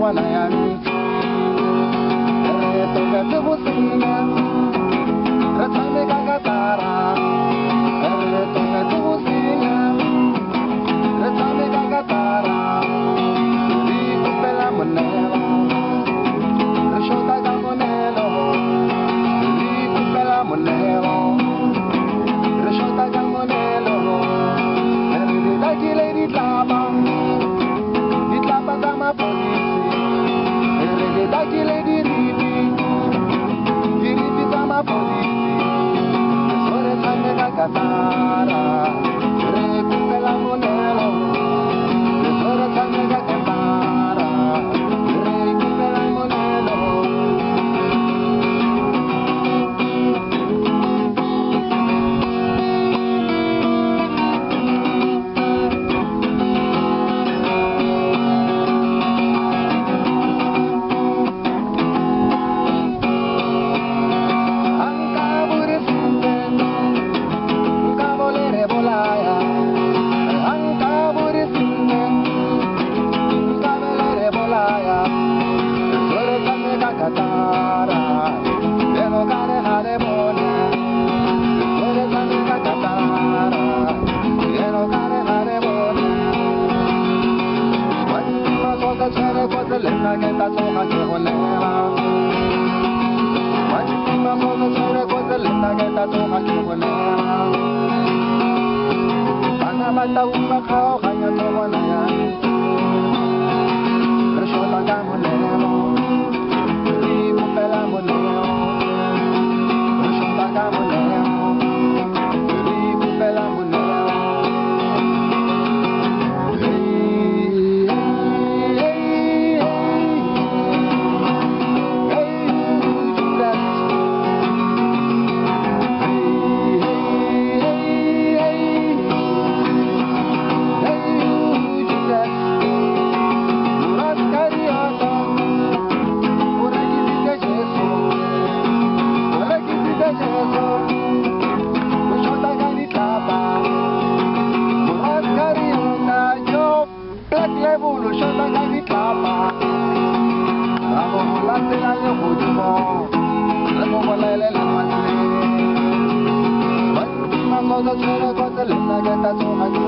tshwana ya metsi re toketse go senya re tshameka ka tara re toketse go senya re tshameka ka tara re ikopela monelo re shota ka monelo re ikopela monelo re shota ka monelo re dakile ditlapa tsa mapodisi re dakile diripi tsa mapodisi re tshameka ka tara re ikopela monelo re tshameka ka tara re ikopela monelo Lena que ta soja que volera Manchima mono sobre cosa lena que ta soja que volera Ana mata uma kao kanya to wana ya Reshota ka monero Rico pela monero Reshota ka monero Rico pela monero Cosa c'era, cosa lenta che ta soja